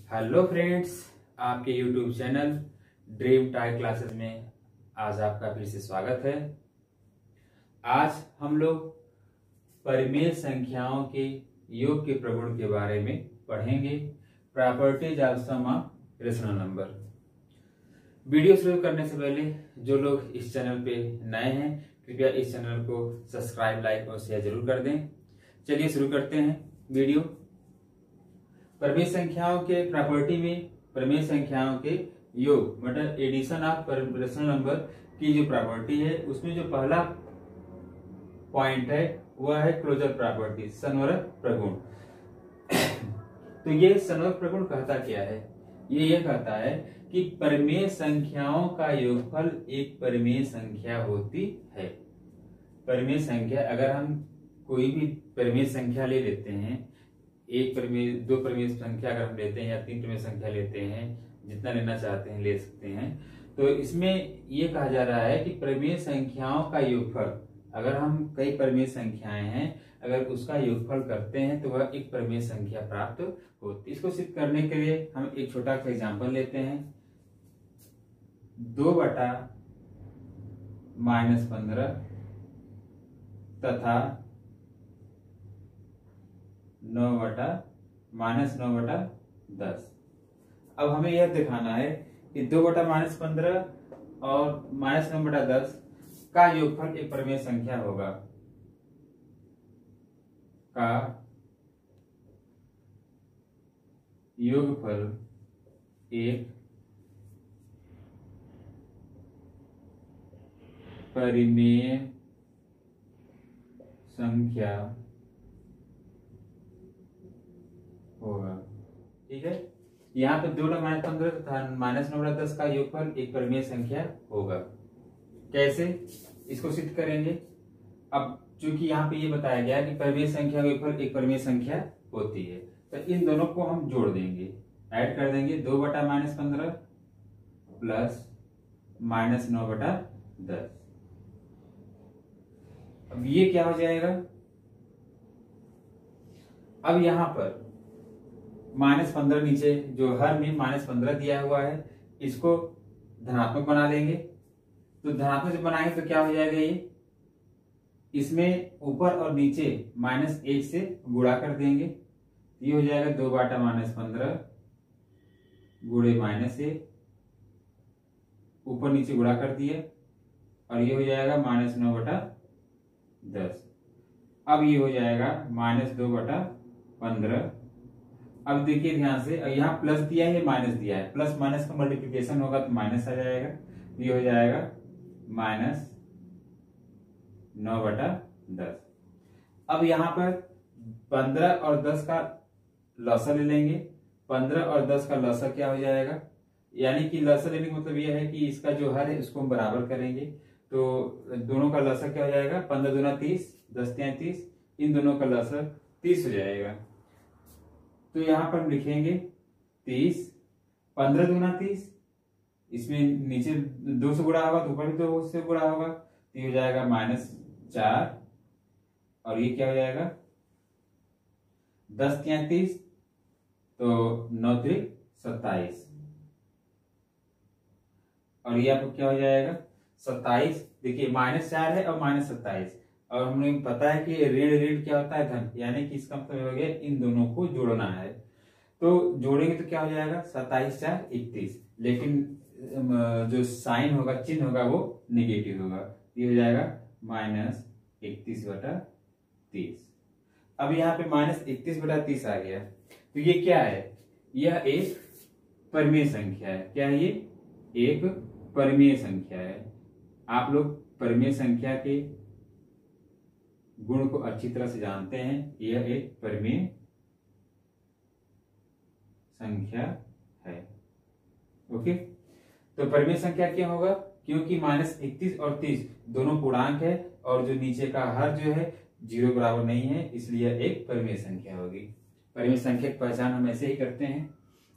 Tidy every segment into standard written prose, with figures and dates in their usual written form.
Hello friends, आपके YouTube channel dream tie classes में आज आपका फिर से स्वागत है। आज हम लोग परिमेय संख्याओं के योग के प्रगुण के बारे में पढ़ेंगे। Properties of some of rational number. Video शुरू करने से पहले जो लोग इस चैनल पे नए हैं, कृपया इस चैनल को सब्सक्राइब, लाइक और शेयर जरूर कर दें। चलिए शुरू करते हैं वीडियो। परिमेय संख्याओं के प्रॉपर्टी में परिमेय संख्याओं के योग मतलब एडिशन ऑफ रेशनल नंबर की जो प्रॉपर्टी है, उसमें जो पहला पॉइंट है वह है क्लोजर प्रॉपर्टी, संवरक प्रगुण। तो ये संवरक प्रगुण कहता क्या है? ये कहता है कि परिमेय संख्याओं का योगफल एक परिमेय संख्या होती है। परिमेय संख्या, अगर हम कोई भी परिमेय संख्या ले लेते हैं, एक परिमेय, दो परिमेय संख्या अगर हम लेते हैं या तीन परिमेय संख्या लेते हैं, जितना लेना चाहते हैं ले सकते हैं, तो इसमें ये कहा जा रहा है कि परिमेय संख्याओं का योगफल, अगर हम कई परिमेय संख्याएं हैं, अगर उसका योगफल करते हैं तो वह एक परिमेय संख्या प्राप्त होती है। इसको सिद्ध करने के लिए हम एक छोटा सा एग्जाम्पल लेते हैं। 2/-15 तथा 9/-10। अब हमें यह दिखाना है कि 2/-15 और -9/10 का योगफल एक परिमेय संख्या होगा। का योगफल एक परिमेय संख्या होगा। ठीक है, यहाँ पे 2/-15 तथा -9/10 का योगफल एक परिमेय संख्या होगा। कैसे इसको सिद्ध करेंगे? अब चूंकि यहाँ पे ये बताया गया कि परिमेय संख्या का योगफल एक परिमेय संख्या होती है, तो इन दोनों को हम जोड़ देंगे, ऐड कर देंगे। 2/-15 प्लस -9/10। अब ये क्या हो जाएगा? अब यहाँ पर -15 नीचे जो हर में -15 दिया हुआ है, इसको धनात्मक बना देंगे। तो धनात्मक जब बनाएंगे तो क्या हो जाएगा? ये इसमें ऊपर और नीचे -1 से गुणा कर देंगे। ये हो जाएगा 2/-15 गुणे -1, ऊपर नीचे गुणा कर दिए, और ये हो जाएगा -9/10। अब ये हो जाएगा -2/15। अब देखिए ध्यान से, यहाँ प्लस दिया है, माइनस दिया है, प्लस माइनस का मल्टीप्लिकेशन होगा तो माइनस आ जाएगा। ये हो जाएगा -9/10। अब यहाँ पर 15 और 10 का लॉसर ले लेंगे। 15 और 10 का लॉसर क्या हो जाएगा? यानी कि लॉसर लेने का मतलब यह है कि इसका जो हर है उसको हम बराबर करेंगे। तो दोनों का लॉसर क्या हो जाएगा? 15 दूना 30, 10 तिया 30, इन दोनों का लॉसर 30 हो जाएगा। तो यहां पर हम लिखेंगे 30, 15 दूना 30, इसमें नीचे 2 से गुणा होगा तो ऊपर भी 2 से गुणा होगा, तो ये हो जाएगा -4, और ये क्या हो जाएगा? 10 तिया 30, तो 9 त्रिक 27, और ये आपको क्या हो जाएगा? 27। देखिए -4 है और -27, और हमें पता है कि ऋण क्या होता है? धन। यानी कि इसका मतलब हो गया इन दोनों को जोड़ना है। तो जोड़ेंगे तो क्या हो जाएगा? 27×4 31, लेकिन जो साइन होगा, चिन्ह होगा, वो निगेटिव होगा। ये हो जाएगा -31/30। अब यहाँ पे -31/30 आ गया, तो ये क्या है? यह एक परिमेय संख्या है। क्या है ये? एक परिमेय संख्या है। आप लोग परिमेय संख्या के गुण को अच्छी तरह से जानते हैं। यह एक परिमेय संख्या है। ओके, तो परिमेय संख्या क्या होगा? क्योंकि -31 और 30 दोनों पूर्णांक है, और जो नीचे का हर जो है 0 बराबर नहीं है, इसलिए एक परिमेय संख्या होगी। परिमेय संख्या की पहचान हम ऐसे ही करते हैं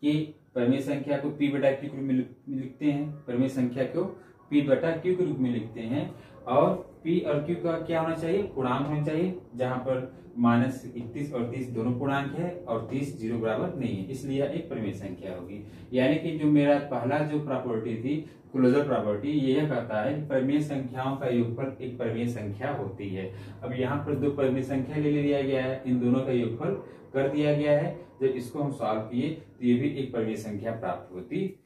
कि परिमेय संख्या को P/Q के रूप में लिखते हैं, परिमेय संख्या को P/Q के रूप में लिखते हैं, और P P और Q का क्या होना चाहिए, पूर्णांक होना चाहिए, जहां पर -31 और 30 दोनों पूर्णांक है और 30 0 बराबर नहीं है, इसलिए यह एक परिमेय संख्या होगी। यानी कि जो मेरा पहला जो प्रॉपर्टी थी क्लोजर प्रॉपर्टी, यह कहता है कि परिमेय संख्याओं का योगफल एक परिमेय संख्या होती है। अब यहाँ पर दो परिमेय संख्या ले लिया गया है, इन दोनों का योगफल कर दिया गया है। जब इसको हम सॉल्व किए तो ये भी एक परिमेय संख्या प्राप्त होती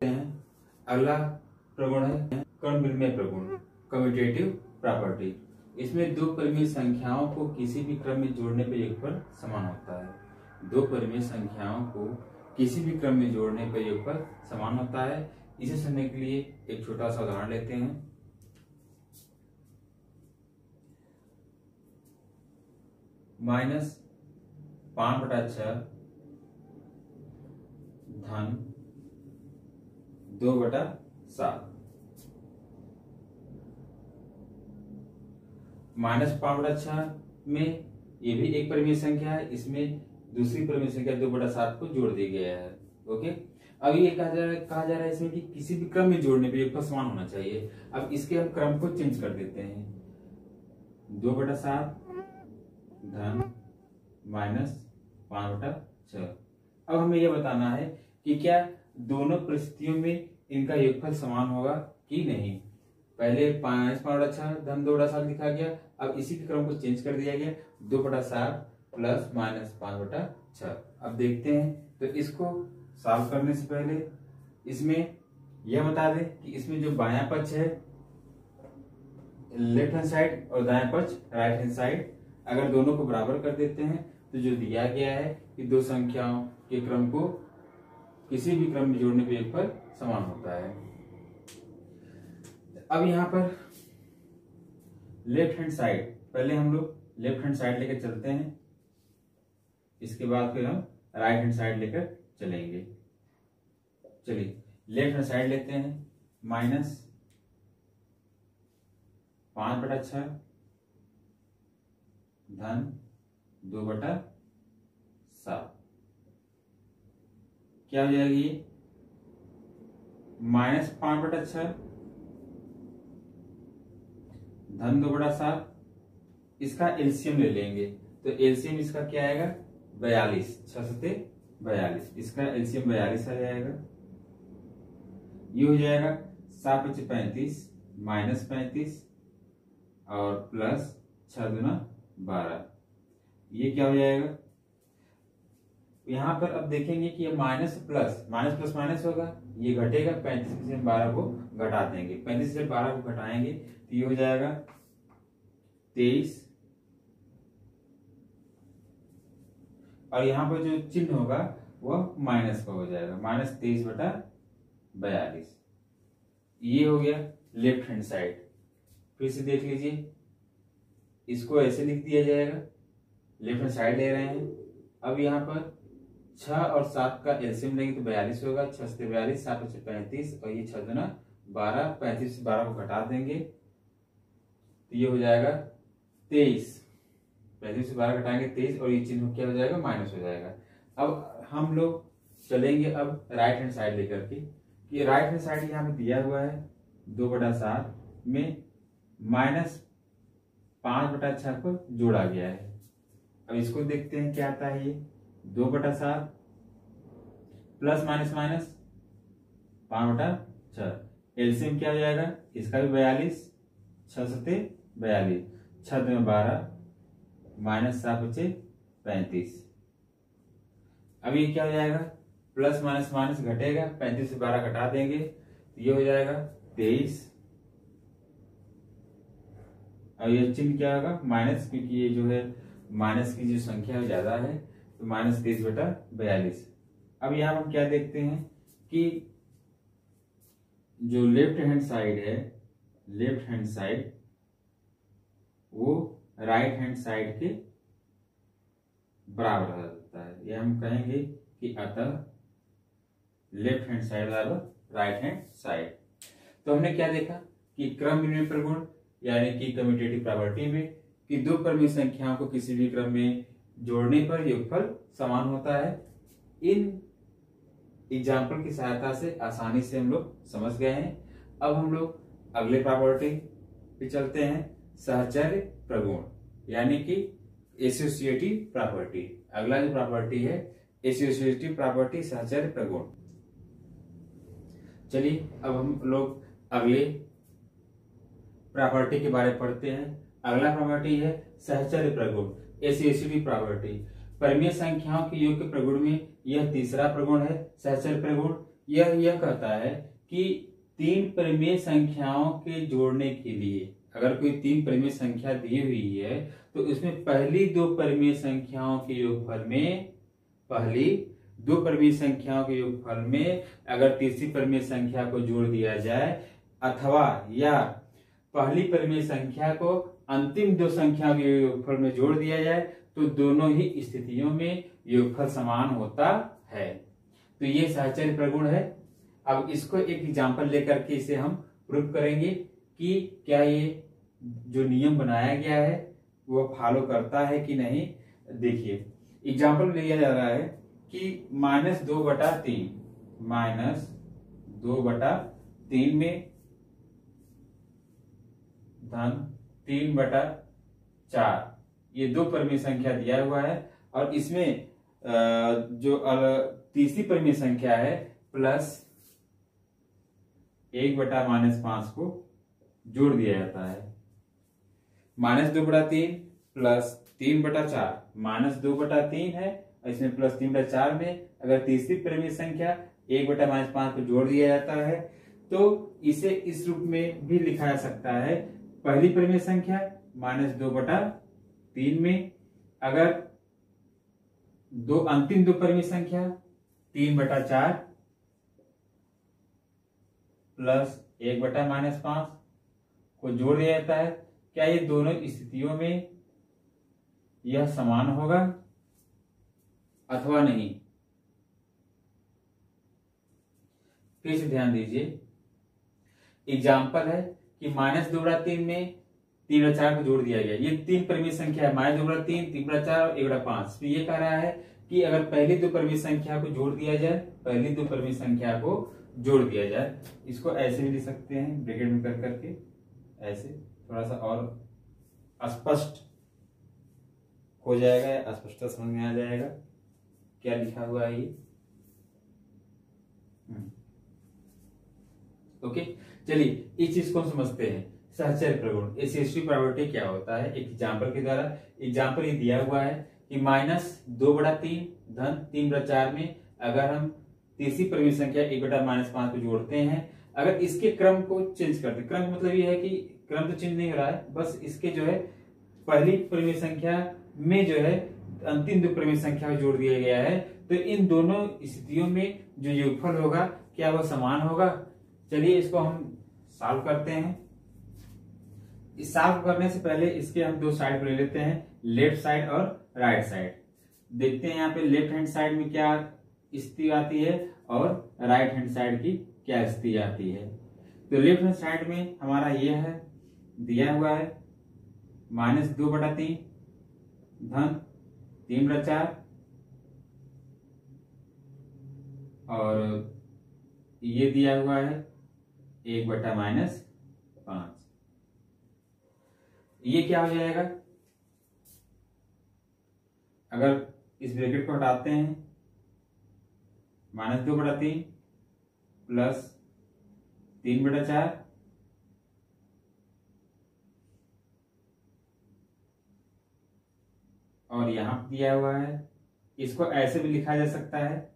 है। अगला प्रगुण है कर्ण विनिमय प्रगुण, कम्यूटेटिव प्रॉपर्टी। इसमें दो परिमेय संख्याओं को किसी भी क्रम में जोड़ने पर योगफल समान होता है। दो परिमेय संख्याओं को किसी भी क्रम में जोड़ने पर योगफल समान होता है। इसे समझने के लिए एक छोटा सा उदाहरण लेते हैं। -5/6 धन 2/7। -5/6 में ये भी एक परिमेय संख्या है, इसमें दूसरी परिमेय संख्या 2/7 को जोड़ दिया गया है। ओके, अब ये कहा जा रहा है इसमें कि किसी भी क्रम में जोड़ने पर योगफल समान होना चाहिए। अब इसके हम क्रम को चेंज कर देते हैं। 2/7 धन -5/6। अब हमें यह बताना है कि क्या दोनों परिस्थितियों में इनका योगफल समान होगा कि नहीं। पहले 5/6 धन 2/7 लिखा गया, अब इसी के क्रम को चेंज कर दिया गया, 2/7 प्लस -5/6। अब देखते हैं, तो इसको सॉल्व करने से पहले इसमें यह बता दें कि इसमें जो बायां पक्ष है लेफ्ट हैंड साइड और दायां पक्ष राइट हैंड साइड, अगर दोनों को बराबर कर देते हैं तो जो दिया गया है कि दो संख्याओं के क्रम को किसी भी क्रम में जोड़ने पर योगफल समान होता है। अब यहां पर लेफ्ट हैंड साइड, पहले हम लोग लेफ्ट हैंड साइड लेकर चलते हैं, इसके बाद फिर हम राइट हैंड साइड लेकर चलेंगे। चलिए लेफ्ट हैंड साइड लेते हैं। -5/6 धन 2/7 क्या हो जाएगी, -5/6 धन 2/7। इसका एलसीएम ले लेंगे, तो एलसीएम इसका क्या आएगा, 42, 6 सते 42, इसका एलसीएम 42 आ जाएगा। ये हो जाएगा 7 × 35 -35 और प्लस 6 दूना 12। ये क्या हो जाएगा, यहां पर अब देखेंगे कि ये माइनस प्लस माइनस होगा, ये घटेगा, 35 से 12 को घटा देंगे, 35 से 12 को घटाएंगे तो ये हो जाएगा 23, और यहाँ पर जो चिन्ह होगा वह माइनस का हो जाएगा, -23/42। ये हो गया लेफ्ट हैंड साइड। फिर से देख लीजिए, इसको ऐसे लिख दिया जाएगा, लेफ्ट हैंड साइड ले रहे हैं। अब यहाँ पर 6 और 7 का एलसीएम लेंगे तो 42 होगा, 6 से 42, 7 से 35 और ये 6 दूना 12, 35 से 12 को घटा देंगे तो ये हो जाएगा 23, 35 से 12 घटाएंगे 23 और ये चिन्ह क्या हो जाएगा, माइनस हो जाएगा। अब हम लोग चलेंगे अब राइट हैंड साइड लेकर के, ये राइट हैंड साइड यहाँ पे दिया हुआ है 2/7 में -5/6 को जोड़ा गया है। अब इसको देखते हैं क्या आता है, ये 2/7 प्लस माइनस 5/6, एलसीएम क्या हो जाएगा, इसका भी 42, 6 सते 42, 6 दूना 12 -7 बचे 35। अब ये क्या हो जाएगा, प्लस माइनस घटेगा, 35 से 12 घटा देंगे तो ये हो जाएगा 23, और ये चिन्ह क्या होगा, माइनस, क्योंकि ये जो है माइनस की जो संख्या है ज्यादा है तो -23/42। अब यहाँ हम क्या देखते हैं कि जो लेफ्ट हैंड साइड है, लेफ्ट हैंड साइड वो राइट हैंड साइड के बराबर हो जाता है। ये हम कहेंगे कि अतः लेफ्ट हैंड साइड बराबर राइट हैंड साइड। तो हमने क्या देखा कि क्रम विनिमय प्रगुण यानी कि कम्यूटेटिव प्रॉपर्टी में कि दो परिमेय संख्याओं को किसी भी क्रम में जोड़ने पर योगफल समान होता है। इन एग्जाम्पल की सहायता से आसानी से हम लोग समझ गए हैं। अब हम लोग अगले प्रॉपर्टी पे चलते हैं, सहचर्य प्रगुण यानी कि एसोसिएटिव प्रॉपर्टी। अगला जो प्रॉपर्टी है एसोसिएटिव प्रॉपर्टी, सहचर्य प्रगुण। चलिए अब हम लोग अगले प्रॉपर्टी के बारे में पढ़ते हैं। अगला प्रॉपर्टी है सहचर्य प्रगुण, एसोसिएटिव प्रॉपर्टी। परिमेय संख्याओं के योग के प्रगुण में यह तीसरा प्रगुण है, सहचर्य प्रगुण। यह कहता है कि तीन परिमेय संख्याओं के जोड़ने के लिए, अगर कोई तीन परिमेय संख्या दी हुई है तो इसमें पहली दो परिमेय संख्याओं के योगफल में, पहली दो परिमेय संख्याओं के योगफल में अगर तीसरी परिमेय संख्या को जोड़ दिया जाए, अथवा या पहली परिमेय संख्या को अंतिम दो संख्याओं के योगफल में जोड़ दिया जाए तो दोनों ही स्थितियों में योगफल समान होता है। तो ये सहचर्य प्रगुण है। अब इसको एक एग्जांपल लेकर के इसे हम प्रूव करेंगे कि क्या ये जो नियम बनाया गया है वो फॉलो करता है कि नहीं। देखिए एग्जांपल लिया जा रहा है कि -2/3, -2/3 में धन 3/4, ये दो परिमेय संख्या दिया हुआ है और इसमें जो तीसरी परिमेय संख्या है प्लस 1/-5 को जोड़ दिया जाता है। -2/3 प्लस 3/4, -2/3 है और इसमें प्लस 3/4 में अगर तीसरी परिमेय संख्या 1/-5 को जोड़ दिया जाता है तो इसे इस रूप में भी लिखा जा सकता है। पहली परिमेय संख्या -2/3 में अगर अंतिम दो परिमेय संख्या 3/4 प्लस 1/-5 को जोड़ दिया जाता है, क्या ये दोनों स्थितियों में यह समान होगा अथवा नहीं। फिर से ध्यान दीजिए, एग्जाम्पल है कि -2/3 में 3/4 को जोड़ दिया गया। ये तीन परिमेय संख्या है, -2/3, 3/4 और 1/5। तो ये कह रहा है कि अगर पहली दो परिमेय संख्या को जोड़ दिया जाए, पहली दो परिमेय संख्या को जोड़ दिया जाए, इसको ऐसे भी लिख सकते हैं ब्रैकेट में कर करके, ऐसे थोड़ा सा और स्पष्ट हो जाएगा, स्पष्टता समझ में आ जाएगा क्या लिखा हुआ है ये। ओके, चलिए इस चीज को समझते हैं। सहचर्य प्रगुण, एसोसिएटिव प्रॉपर्टी क्या होता है एक एग्जाम्पल के द्वारा। एग्जाम्पल ये दिया हुआ है कि -2/3 धन 3/4 में अगर हम तीसरी परिमेय संख्या 1/-5 को जोड़ते हैं, अगर इसके क्रम को चेंज करते, क्रम मतलब ये है कि क्रम तो चेंज नहीं हो रहा है, बस इसके जो है पहली परिमेय संख्या में जो है अंतिम दो परिमेय संख्या को जोड़ दिया गया है, तो इन दोनों स्थितियों में जो योगफल होगा क्या वह समान होगा। चलिए इसको हम सॉल्व करते हैं। इस सॉल्व करने से पहले इसके हम दो साइड ले लेते हैं, लेफ्ट साइड और राइट साइड। देखते हैं यहाँ पे लेफ्ट हैंड साइड में क्या स्थिति आती है और राइट हैंड साइड की क्या स्थिति आती है। तो लेफ्ट हैंड साइड में हमारा ये है, दिया हुआ है -2/3 धन 3/4 और ये दिया हुआ है 1/-5। ये क्या हो जाएगा, अगर इस ब्रैकेट को हटाते हैं, -2/3 प्लस 3/4 और यहां दिया हुआ है, इसको ऐसे भी लिखा जा सकता है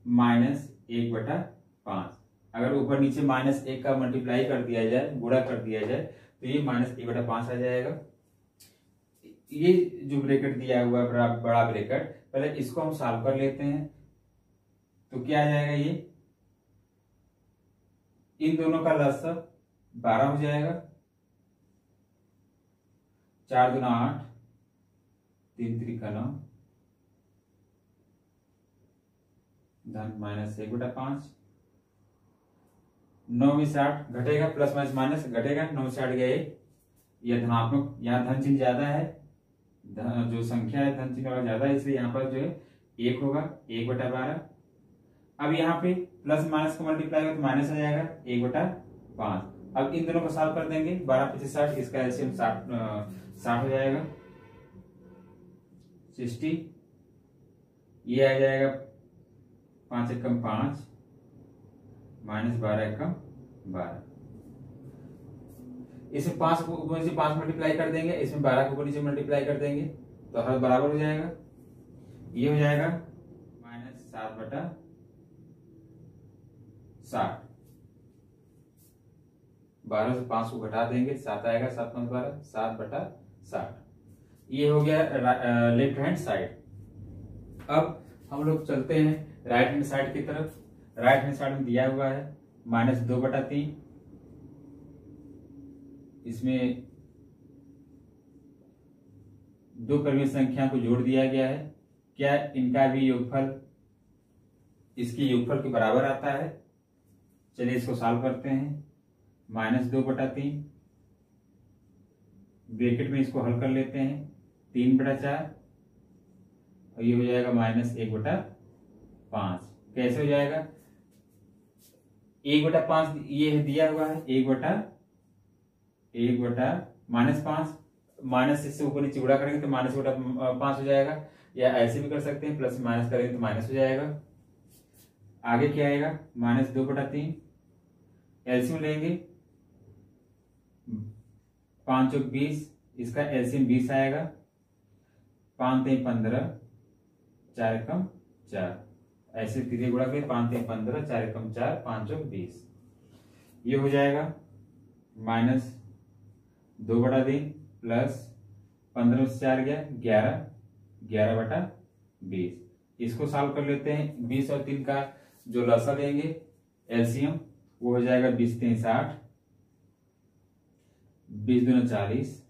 -1/5। अगर ऊपर नीचे -1 का मल्टीप्लाई कर दिया जाए, गुणा कर दिया जाए, तो ये -1/5 आ जाएगा। ये जो ब्रैकेट दिया हुआ है बड़ा ब्रैकेट, पहले इसको हम सॉल्व कर लेते हैं। तो क्या आ जाएगा, ये इन दोनों का लसागु 12 हो जाएगा, 4 दूना 8, 3 त्रिका 9 धन -1/5। 9 में से 8 घटेगा, प्लस माइनस घटेगा, 9 में से 8 गया 1, यह धनात्मक, यहाँ धन चिन्ह ज्यादा है, जो संख्या है धन चिन्ह वाला ज्यादा है, इसलिए यहाँ पर जो है 1 होगा, 1/12। अब यहाँ पे प्लस माइनस को मल्टीप्लाई करें तो माइनस आ जाएगा, 5। अब इन दोनों को सॉल्व कर देंगे, 12 25 60, इसका एलसीएम 60 हो जाएगा 60। ये आ जाएगा 5 एकम 5 माइनस 12 एकम 12। इसमें 5 को ऊपर से 5 मल्टीप्लाई कर देंगे, इसमें 12 को ऊपर से मल्टीप्लाई कर देंगे तो हर बराबर हो जाएगा। ये हो जाएगा माइनस 7/60। 12 से 5 को घटा देंगे, 7 आएगा, 7 5 12, 7/60। ये हो गया लेफ्ट हैंड साइड। अब हम लोग चलते हैं राइट हैंड साइड की तरफ। राइट हैंड साइड में दिया हुआ है -2/3। इसमें दो परिमेय संख्या को जोड़ दिया गया है। क्या इनका भी योगफल इसके योगफल के बराबर आता है? चलिए इसको सॉल्व करते हैं। -2/3 ब्रैकेट में इसको हल कर लेते हैं, 3/4 और ये हो जाएगा -1/5। कैसे हो जाएगा? 1/5 ये दिया हुआ है, 1/5 माइनस इससे ऊपर नीचे गुणा करेंगे तो -1/5 हो जाएगा, या ऐसे भी कर सकते हैं, प्लस माइनस करेंगे तो माइनस हो जाएगा। आगे क्या आएगा? -2/3 एलसीएम लेंगे, 5 × 20, इसका एलसीएम 20 आएगा। 5 × 15, 4 × 4, ऐसे तीसरे गुणा करें, 5 × 15, 4 × 4, 5 × 20। ये हो जाएगा -2/3 प्लस 15 से 4 गया 11, 11/20। इसको सॉल्व कर लेते हैं। 20 और 3 का जो लसा लेंगे एलसीएम वो हो जाएगा 20 × 3 = 60, 20 × 2 = 40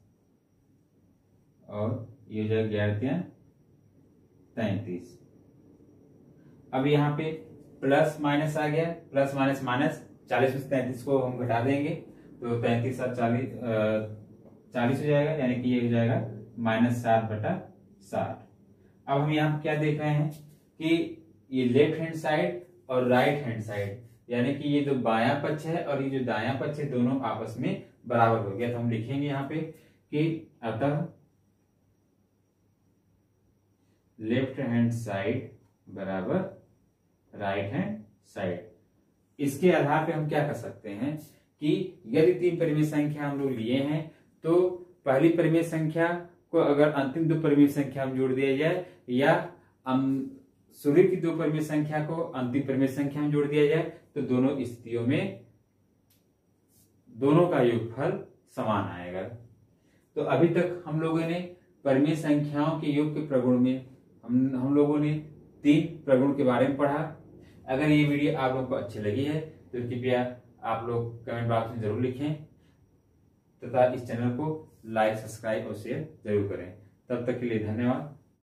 और ये हो जाएगा 11 × 3 = 33। अब यहाँ पे प्लस माइनस आ गया, प्लस माइनस माइनस, 40 में से 33 को हम घटा देंगे तो 33 और 40 हो जाएगा, यानी कि ये हो जाएगा -7/60। अब हम यहाँ क्या देख रहे हैं कि ये लेफ्ट हैंड साइड और राइट हैंड साइड, यानी कि ये जो बायां पक्ष है और ये जो दायां पक्ष है, दोनों आपस में बराबर हो गया। तो हम लिखेंगे यहाँ पे कि अतः लेफ्ट हैंड साइड बराबर राइट हैंड साइड। इसके आधार पे हम क्या कर सकते हैं कि यदि 3 परिमेय संख्या हम लोग लिए हैं तो पहली परिमेय संख्या को अगर अंतिम 2 परिमेय संख्या में जोड़ दिया जाए, या शुरू की 2 परिमेय संख्या को अंतिम परिमेय संख्या में जोड़ दिया जाए, तो दोनों स्थितियों में दोनों का योगफल समान आएगा। तो अभी तक हम लोगों ने परिमेय संख्याओं के योग के प्रगुण में हम लोगों ने 3 प्रगुण के बारे में पढ़ा। अगर ये वीडियो आप लोग को अच्छी लगी है तो कृपया आप लोग कमेंट बॉक्स में जरूर लिखें तथा इस चैनल को लाइक, सब्सक्राइब और शेयर जरूर करें। तब तक के लिए धन्यवाद।